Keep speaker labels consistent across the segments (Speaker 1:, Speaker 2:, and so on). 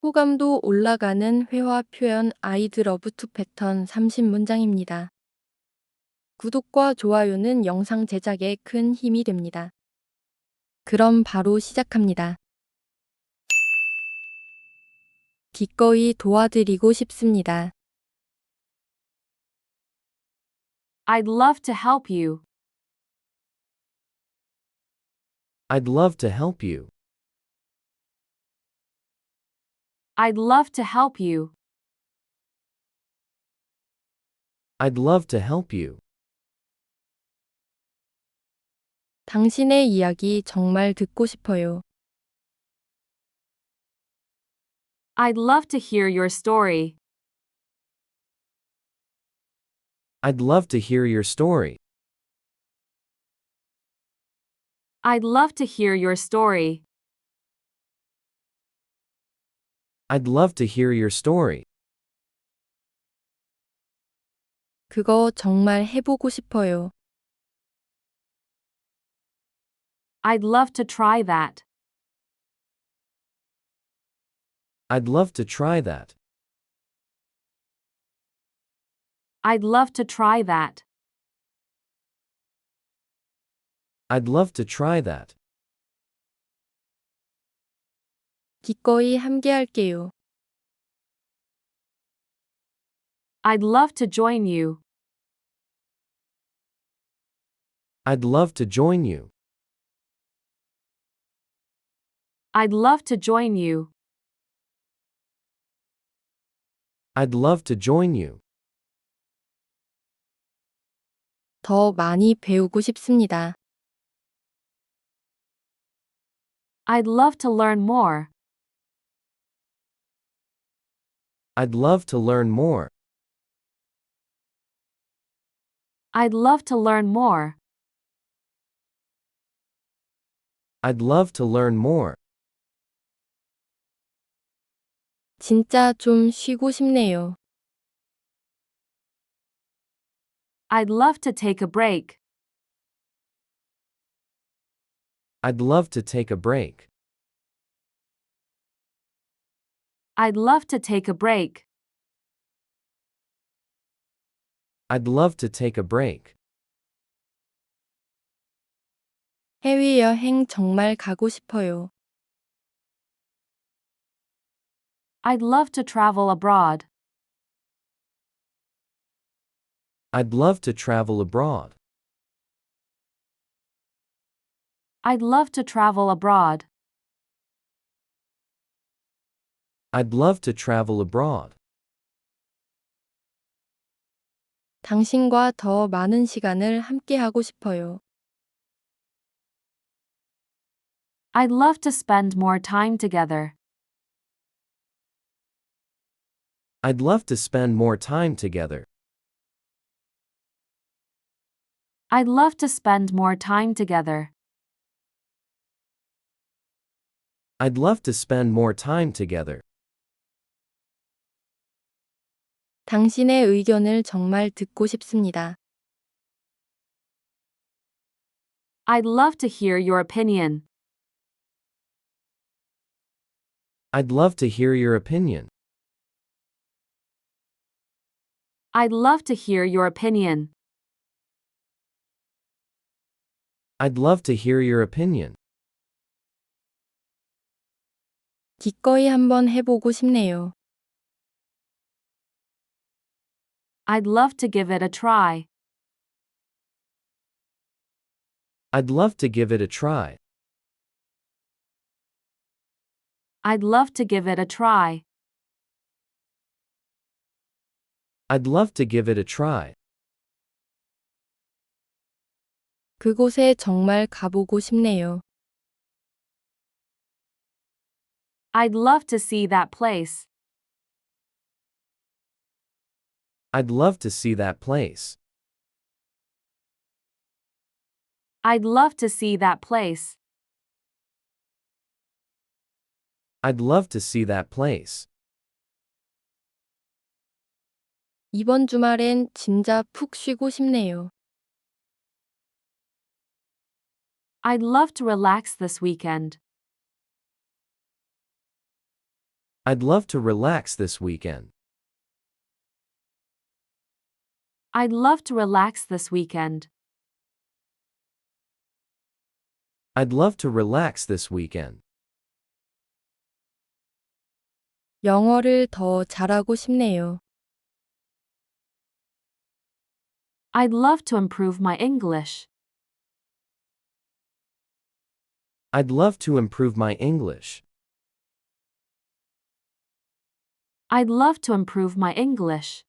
Speaker 1: 호감도 올라가는 회화 표현 아이드 러브 투 패턴 30문장입니다. 구독과 좋아요는 영상 제작에 큰 힘이 됩니다. 그럼 바로 시작합니다. 기꺼이 도와드리고 싶습니다.
Speaker 2: I'd love to help you.
Speaker 3: I'd love to help you.
Speaker 2: I'd love to help you.
Speaker 3: I'd love to help you.
Speaker 1: 당신의 이야기 정말 듣고 싶어요.
Speaker 2: I'd love to hear your story.
Speaker 3: I'd love to hear your story.
Speaker 2: I'd love to hear your story.
Speaker 3: I'd love to hear your story.
Speaker 1: 그거 정말 해보고 싶어요.
Speaker 2: I'd love to try that.
Speaker 3: I'd love to try that.
Speaker 2: I'd love to try that.
Speaker 3: I'd love to try that.
Speaker 1: 기꺼이 함께할게요.
Speaker 2: I'd love to join you.
Speaker 3: I'd love to join you.
Speaker 2: I'd love to join you.
Speaker 3: I'd love to join you.
Speaker 1: 더 많이 배우고 싶습니다.
Speaker 2: I'd love to learn more.
Speaker 3: I'd love to learn more.
Speaker 2: I'd love to learn more.
Speaker 3: I'd love to learn more.
Speaker 1: 진짜 좀 쉬고 싶네요.
Speaker 2: I'd love to take a break.
Speaker 3: I'd love to take a break.
Speaker 2: I'd love to take a break.
Speaker 3: I'd love to take a break.
Speaker 1: 해외여행 정말 가고 싶어요.
Speaker 2: I'd love to travel abroad.
Speaker 3: I'd love to travel abroad.
Speaker 2: I'd love to travel abroad.
Speaker 3: I'd love to travel abroad.
Speaker 1: 당신과 더 많은 시간을 함께하고 싶어요.
Speaker 2: I'd love to spend more time together.
Speaker 3: I'd love to spend more time together.
Speaker 2: I'd love to spend more time together.
Speaker 3: I'd love to spend more time together.
Speaker 1: 당신의 의견을 정말 듣고 싶습니다.
Speaker 2: I'd love to hear your opinion.
Speaker 3: I'd love to hear your opinion.
Speaker 2: I'd love to hear your opinion.
Speaker 3: I'd love to hear your opinion.
Speaker 1: 기꺼이 한번 해보고 싶네요.
Speaker 2: I'd love to give it a try.
Speaker 3: I'd love to give it a try.
Speaker 2: I'd love to give it a try.
Speaker 3: I'd love to give it a try.
Speaker 1: 그곳에 정말 가보고 싶네요.
Speaker 2: I'd love to see that place.
Speaker 3: I'd love to see that place.
Speaker 2: I'd love to see that place.
Speaker 3: I'd love to see that place.
Speaker 1: 이번 주말엔 진짜 푹 쉬고 싶네요.
Speaker 2: I'd love to relax this weekend.
Speaker 3: I'd love to relax this weekend.
Speaker 2: I'd love to relax this weekend.
Speaker 3: I'd love to relax this weekend.
Speaker 1: 영어를 더 잘하고 싶네요.
Speaker 2: I'd love to improve my English.
Speaker 3: I'd love to improve my English.
Speaker 2: I'd love to improve my English.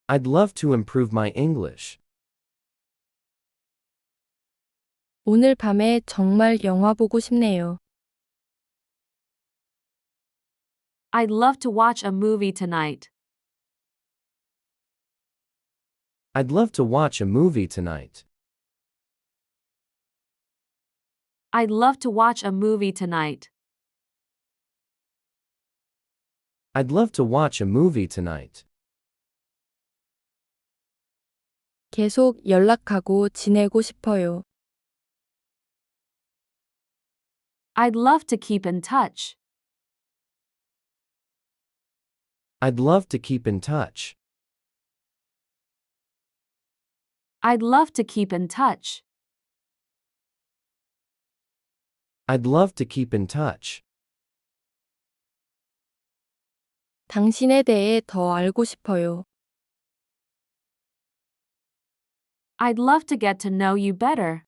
Speaker 3: I'd love to improve my English.
Speaker 1: 오늘 밤에 정말 영화 보고 싶네요.
Speaker 2: I'd love to watch a movie tonight.
Speaker 3: I'd love to watch a movie tonight.
Speaker 2: I'd love to watch a movie tonight.
Speaker 3: I'd love to watch a movie tonight.
Speaker 1: 계속 연락하고 지내고 싶어요.
Speaker 2: I'd love to keep in touch.
Speaker 3: I'd love to keep in touch.
Speaker 2: I'd love to keep in touch.
Speaker 3: I'd love to keep in touch.
Speaker 1: 당신에 대해 더 알고 싶어요.
Speaker 2: I'd love to get to know you better.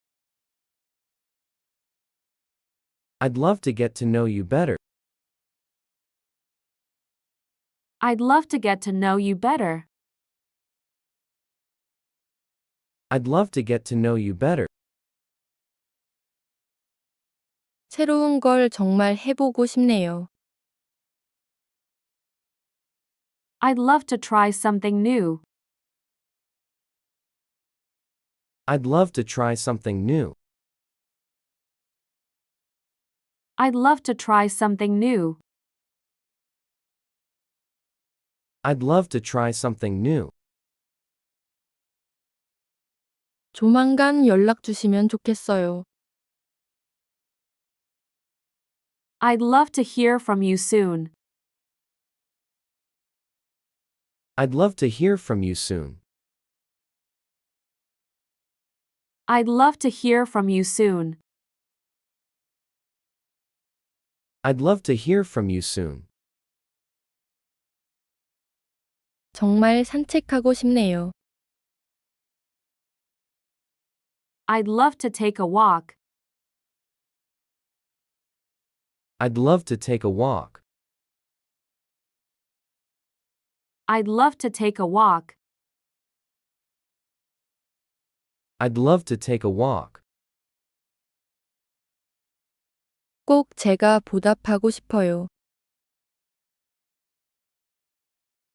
Speaker 3: I'd love to get to know you better.
Speaker 2: I'd love to get to know you better.
Speaker 3: I'd love to get to know you better.
Speaker 1: 새로운 걸 정말 해보고 싶네요.
Speaker 2: I'd love to try something new.
Speaker 3: I'd love to try something new.
Speaker 2: I'd love to try something new.
Speaker 3: I'd love to try something new.
Speaker 1: 조만간 연락 주시면 좋겠어요.
Speaker 2: I'd love to hear from you soon.
Speaker 3: I'd love to hear from you soon.
Speaker 2: I'd love to hear from you soon.
Speaker 3: I'd love to hear from you soon.
Speaker 1: 정말 산책하고 싶네요.
Speaker 2: I'd love to take a walk.
Speaker 3: I'd love to take a walk.
Speaker 2: I'd love to take a walk.
Speaker 3: I'd love to take a walk.
Speaker 1: 꼭 제가 보답하고 싶어요.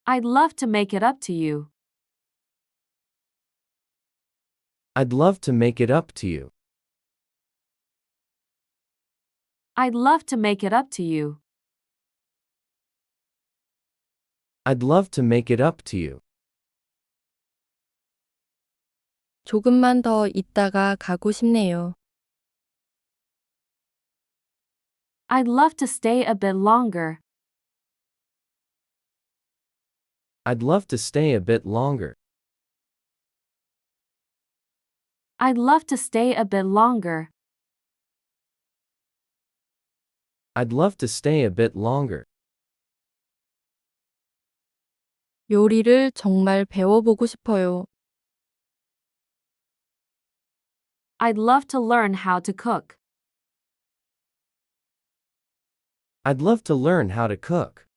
Speaker 2: I'd love to make it up to you.
Speaker 3: I'd love to make it up to you.
Speaker 2: I'd love to make it up to you.
Speaker 3: I'd love to make it up to you.
Speaker 1: 조금만 더 있다가 가고 싶네요.
Speaker 2: I'd love to stay a bit longer.
Speaker 3: I'd love to stay a bit longer.
Speaker 2: I'd love to stay a bit longer.
Speaker 3: I'd love to stay a bit longer.
Speaker 1: 요리를 정말 배워보고 싶어요.
Speaker 2: I'd love to learn how to cook.
Speaker 3: I'd love to learn how to cook.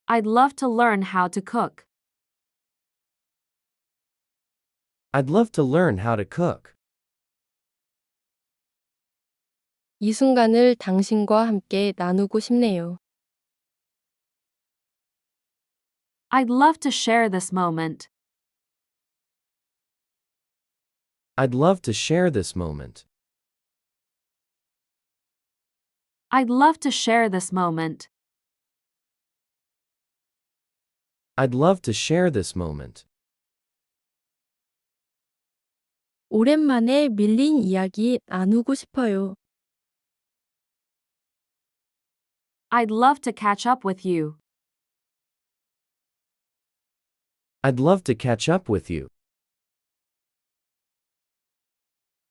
Speaker 2: I'd love to learn how to cook.
Speaker 3: I'd love to learn how to cook.
Speaker 1: 이 순간을 당신과 함께 나누고 싶네요.
Speaker 2: I'd love to share this moment.
Speaker 3: I'd love to share this moment.
Speaker 2: I'd love to share this moment.
Speaker 3: I'd love to share this moment.
Speaker 1: 오랜만에 밀린 이야기 나누고 싶어요.
Speaker 2: I'd love to catch up with you.
Speaker 3: I'd love to catch up with you.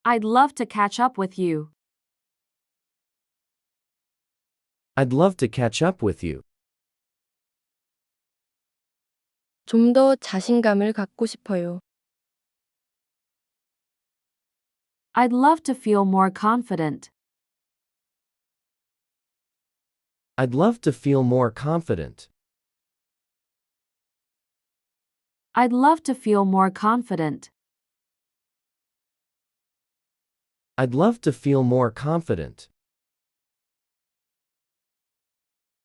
Speaker 2: I'd love to catch up with you.
Speaker 3: I'd love to catch up with you.
Speaker 1: 좀 더 자신감을 갖고 싶어요.
Speaker 2: I'd love to feel more confident.
Speaker 3: I'd love to feel more confident.
Speaker 2: I'd love to feel more confident.
Speaker 3: I'd love to feel more confident.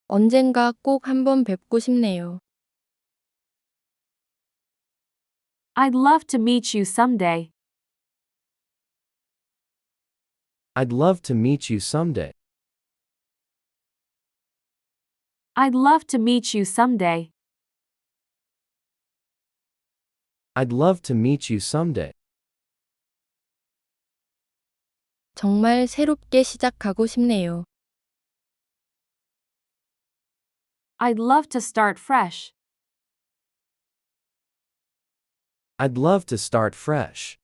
Speaker 1: 언젠가 꼭 한번 뵙고 싶네요.
Speaker 2: I'd love to meet you someday.
Speaker 3: I'd love to meet you someday.
Speaker 2: I'd love to meet you someday.
Speaker 3: I'd love to meet you someday.
Speaker 1: 정말 새롭게 시작하고 싶네요.
Speaker 2: I'd love to start fresh.
Speaker 3: I'd love to start fresh.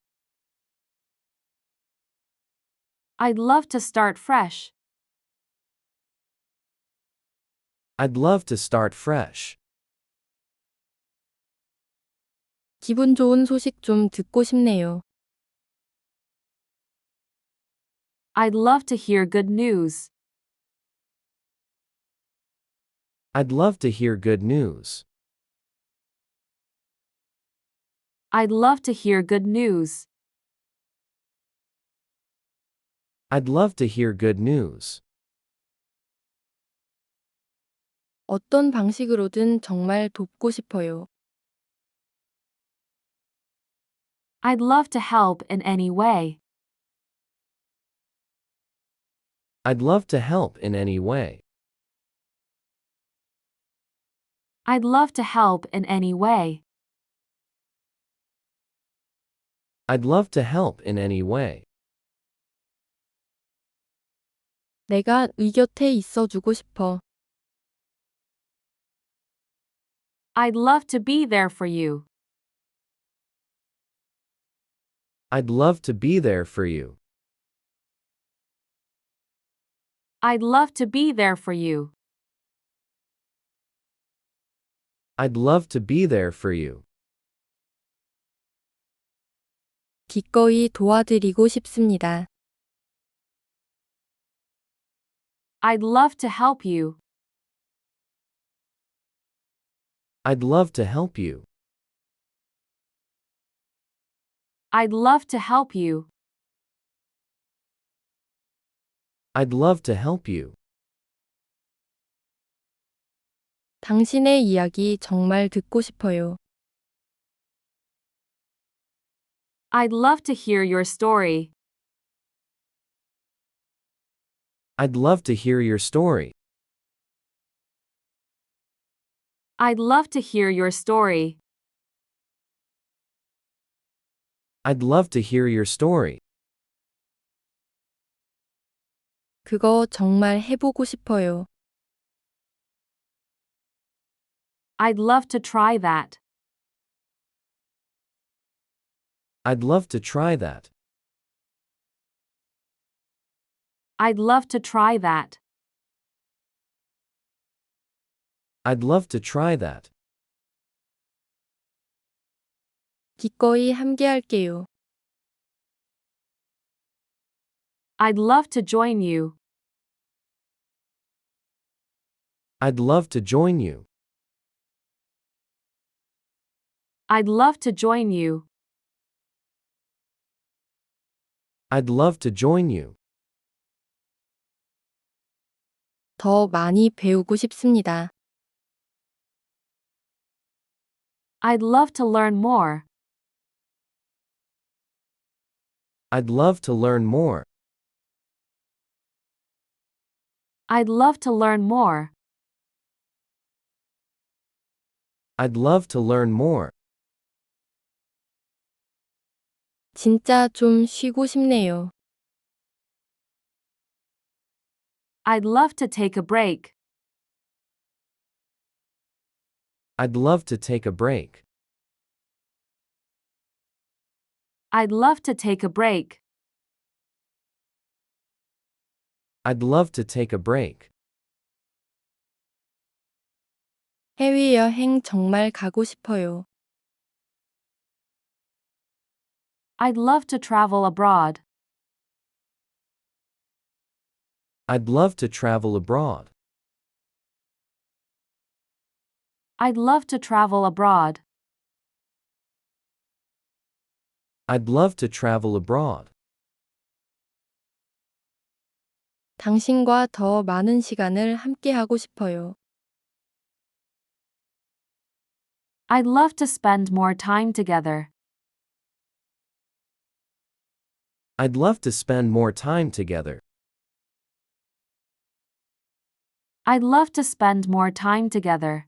Speaker 2: I'd love to start fresh.
Speaker 3: I'd love to start fresh.
Speaker 1: 기분 좋은 소식 좀 듣고 싶네요.
Speaker 2: I'd love to hear good news.
Speaker 3: I'd love to hear good news.
Speaker 2: I'd love to hear good news.
Speaker 3: I'd love to hear good news.
Speaker 1: 어떤 방식으로든 정말 돕고 싶어요.
Speaker 2: I'd love to help in any way.
Speaker 3: I'd love to help in any way.
Speaker 2: I'd love to help in any way.
Speaker 3: I'd love to help in any way.
Speaker 1: 내가 네 곁에 있어주고 싶어.
Speaker 2: I'd love to be there for you.
Speaker 3: I'd love to be there for you.
Speaker 2: I'd love to be there for you.
Speaker 3: I'd love to be there for you.
Speaker 1: 기꺼이 도와드리고 싶습니다.
Speaker 2: I'd love to help you.
Speaker 3: I'd love to help you.
Speaker 2: I'd love to help you.
Speaker 3: I'd love to help you.
Speaker 1: 당신의 이야기 정말 듣고 싶어요.
Speaker 2: I'd love to hear your story.
Speaker 3: I'd love to hear your story.
Speaker 2: I'd love to hear your story.
Speaker 3: I'd love to hear your story.
Speaker 1: 그거 정말 해보고 싶어요.
Speaker 2: I'd love to try that.
Speaker 3: I'd love to try that.
Speaker 2: I'd love to try that.
Speaker 3: I'd love to try that.
Speaker 1: 기꺼이 함께할게요.
Speaker 2: I'd love to join you.
Speaker 3: I'd love to join you.
Speaker 2: I'd love to join you.
Speaker 3: I'd love to join you.
Speaker 1: 더 많이 배우고 싶습니다.
Speaker 2: I'd love to learn more.
Speaker 3: I'd love to learn more.
Speaker 2: I'd love to learn more.
Speaker 3: I'd love to learn more.
Speaker 1: 진짜 좀 쉬고 싶네요.
Speaker 2: I'd love to take a break.
Speaker 3: I'd love to take a break.
Speaker 2: I'd love to take a break.
Speaker 3: I'd love to take a break.
Speaker 1: 해외여행 정말 가고 싶어요.
Speaker 2: I'd love to travel abroad.
Speaker 3: I'd love to travel abroad.
Speaker 2: I'd love to travel abroad.
Speaker 3: I'd love to travel abroad.
Speaker 1: 당신과 더 많은 시간을 함께하고 싶어요.
Speaker 2: I'd love to spend more time together.
Speaker 3: I'd love to spend more time together.
Speaker 2: I'd love to spend more time together.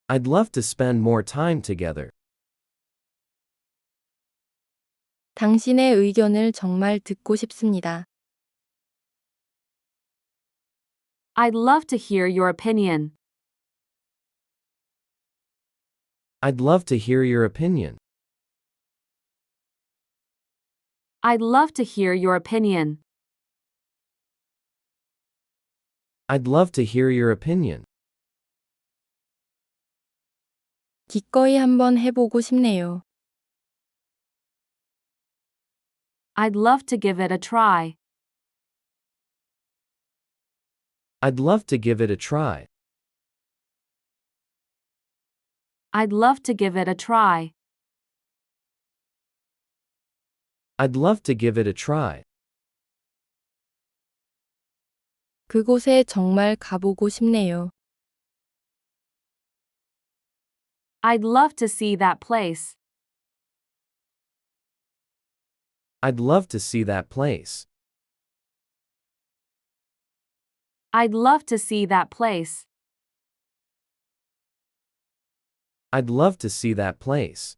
Speaker 3: I'd love to spend more time together.
Speaker 1: 당신의 의견을 정말 듣고 싶습니다.
Speaker 2: I'd love to hear your opinion.
Speaker 3: I'd love to hear your opinion.
Speaker 2: I'd love to hear your opinion.
Speaker 3: I'd love to hear your opinion.
Speaker 1: 기꺼이 한번 해보고 싶네요.
Speaker 2: I'd love to give it a try.
Speaker 3: I'd love to give it a try.
Speaker 2: I'd love to give it a try.
Speaker 3: I'd love to give it a try.
Speaker 1: 그곳에 정말 가보고 싶네요.
Speaker 2: I'd love to see that place.
Speaker 3: I'd love to see that place.
Speaker 2: I'd love to see that place.
Speaker 3: I'd love to see that place.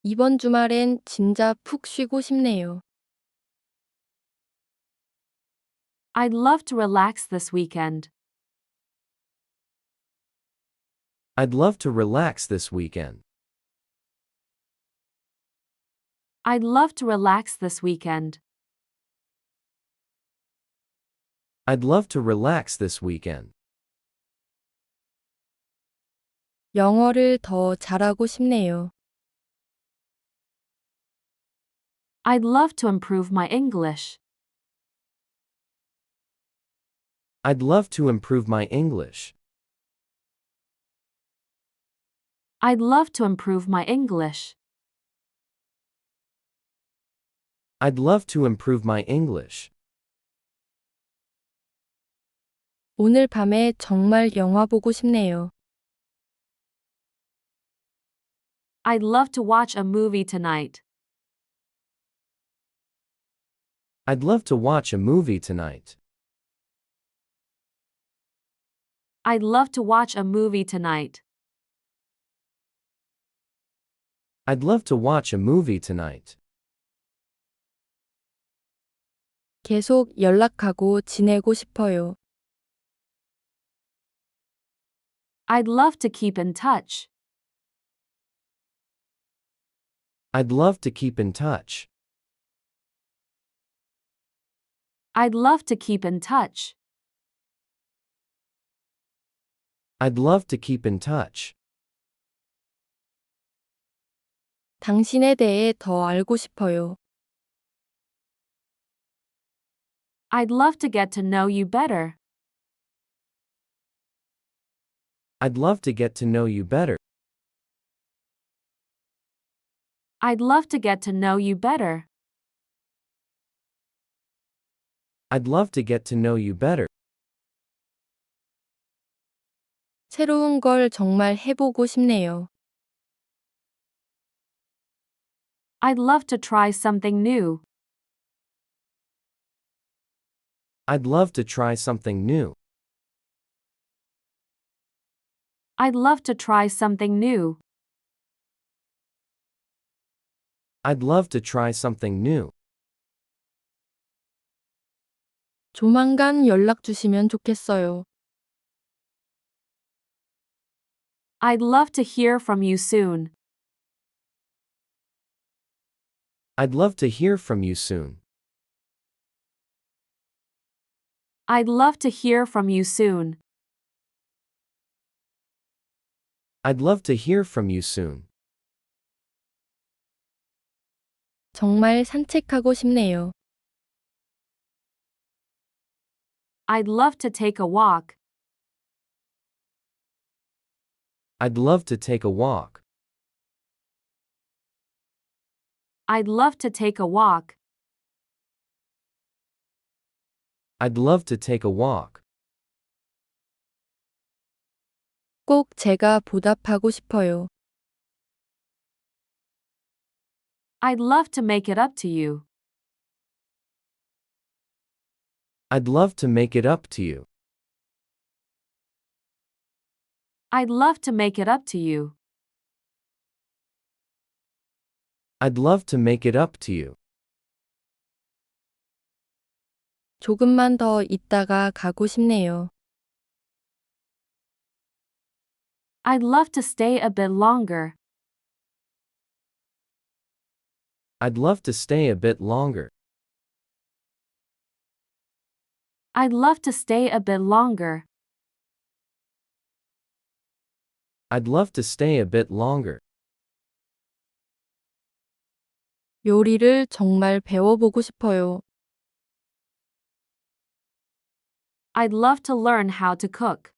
Speaker 1: 이번 주말엔 진짜 푹 쉬고 싶네요.
Speaker 2: I'd love to relax this weekend.
Speaker 3: I'd love to relax this weekend.
Speaker 2: I'd love to relax this weekend.
Speaker 3: I'd love to relax this weekend.
Speaker 1: 영어를 더 잘하고 싶네요.
Speaker 2: I'd love to improve my English.
Speaker 3: I'd love to improve my English.
Speaker 2: I'd love to improve my English.
Speaker 3: I'd love to improve my English.
Speaker 1: 오늘 밤에 정말 영화 보고 싶네요.
Speaker 2: I'd love to watch a movie tonight.
Speaker 3: I'd love to watch a movie tonight.
Speaker 2: I'd love to watch a movie tonight.
Speaker 3: I'd love to watch a movie tonight.
Speaker 1: 계속 연락하고 지내고 싶어요.
Speaker 2: I'd love to keep in touch.
Speaker 3: I'd love to keep in touch.
Speaker 2: I'd love to keep in touch.
Speaker 3: I'd love to keep in touch.
Speaker 1: 당신에 대해 더 알고 싶어요.
Speaker 2: I'd love to get to know you better.
Speaker 3: I'd love to get to know you better.
Speaker 2: I'd love to get to know you better.
Speaker 3: I'd love to get to know you better.
Speaker 1: 새로운 걸 정말 해보고 싶네요.
Speaker 2: I'd love to try something new.
Speaker 3: I'd love to try something new.
Speaker 2: I'd love to try something new.
Speaker 3: I'd love to try something new.
Speaker 1: 조만간 연락 주시면 좋겠어요.
Speaker 2: I'd love to hear from you soon.
Speaker 3: I'd love to hear from you soon.
Speaker 2: I'd love to hear from you soon.
Speaker 3: I'd love to hear from you soon.
Speaker 1: 정말 산책하고 싶네요.
Speaker 2: I'd love to take a walk.
Speaker 3: I'd love to take a walk.
Speaker 2: I'd love to take a walk.
Speaker 3: I'd love to take a walk.
Speaker 1: 꼭 제가 보답하고 싶어요.
Speaker 2: I'd love to make it up to you.
Speaker 3: I'd love to make it up to you.
Speaker 2: I'd love to make it up to you.
Speaker 3: I'd love to make it up to you.
Speaker 1: 조금만 더 있다가 가고 싶네요.
Speaker 2: I'd love to stay a bit longer.
Speaker 3: I'd love to stay a bit longer.
Speaker 2: I'd love to stay a bit longer.
Speaker 3: I'd love to stay a bit longer.
Speaker 1: 요리를 정말 배워보고 싶어요.
Speaker 2: I'd love to learn how to cook.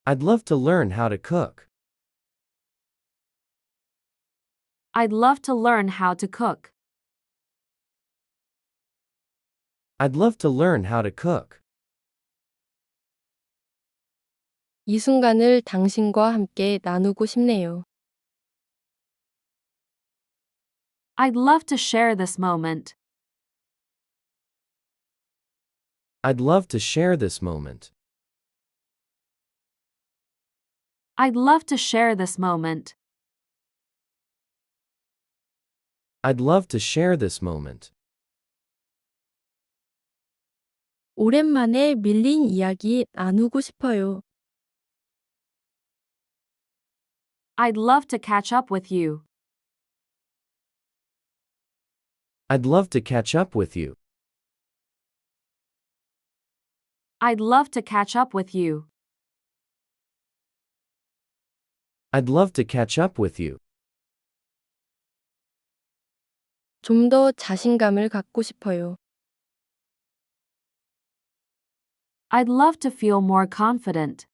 Speaker 3: I'd love to learn how to cook.
Speaker 2: I'd love to learn how to cook.
Speaker 3: I'd love to learn how to cook.
Speaker 1: 이 순간을 당신과 함께 나누고 싶네요.
Speaker 2: I'd love to share this moment.
Speaker 3: I'd love to share this moment.
Speaker 2: I'd love to share this moment.
Speaker 3: I'd love to share this moment.
Speaker 1: 오랜만에 밀린 이야기 나누고 싶어요.
Speaker 2: I'd love to catch up with you.
Speaker 3: I'd love to catch up with you.
Speaker 2: I'd love to catch up with you.
Speaker 3: I'd love to catch up with you.
Speaker 1: 좀 더 자신감을 갖고 싶어요.
Speaker 2: I'd love to feel more confident.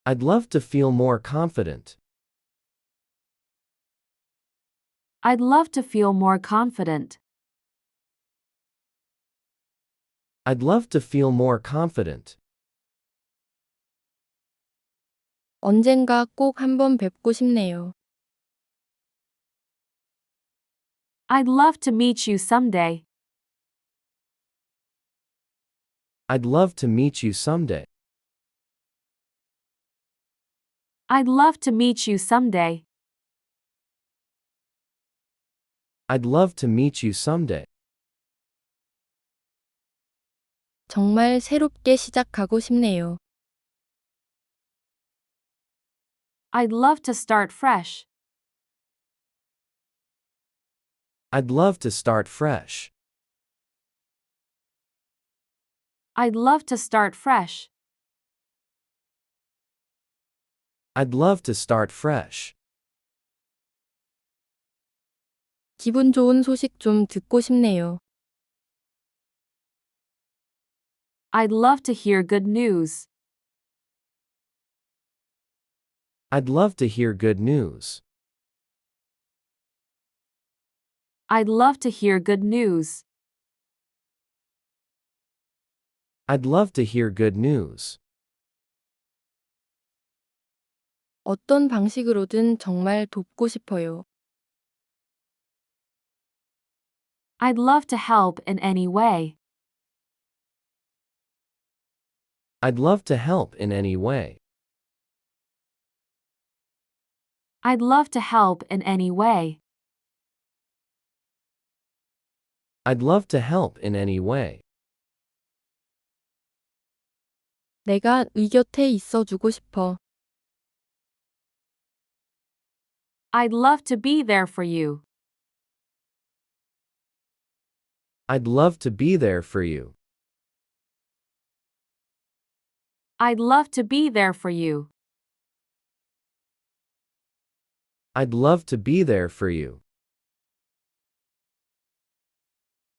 Speaker 3: I'd love to feel more confident.
Speaker 2: I'd love to feel more confident.
Speaker 3: I'd love to feel more confident.
Speaker 1: 언젠가 꼭 한번 뵙고 싶네요.
Speaker 2: I'd love to meet you someday.
Speaker 3: I'd love to meet you someday.
Speaker 2: I'd love to meet you someday.
Speaker 3: I'd love to meet you someday.
Speaker 1: 정말 새롭게 시작하고 싶네요.
Speaker 2: I'd love to start fresh.
Speaker 3: I'd love to start fresh.
Speaker 2: I'd love to start fresh.
Speaker 3: I'd love to start fresh.
Speaker 1: 기분 좋은 소식 좀 듣고 싶네요.
Speaker 2: I'd love to hear good news.
Speaker 3: I'd love to hear good news.
Speaker 2: I'd love to hear good news.
Speaker 3: I'd love to hear good news.
Speaker 1: 어떤 방식으로든 정말 돕고 싶어요.
Speaker 2: I'd love to help in any way.
Speaker 3: I'd love to help in any way.
Speaker 2: I'd love to help in any way.
Speaker 3: I'd love to help in any way.
Speaker 1: 내가 네 곁에 있어주고 싶어.
Speaker 2: I'd love to be there for you.
Speaker 3: I'd love to be there for you.
Speaker 2: I'd love to be there for you.
Speaker 3: I'd love to be there for you.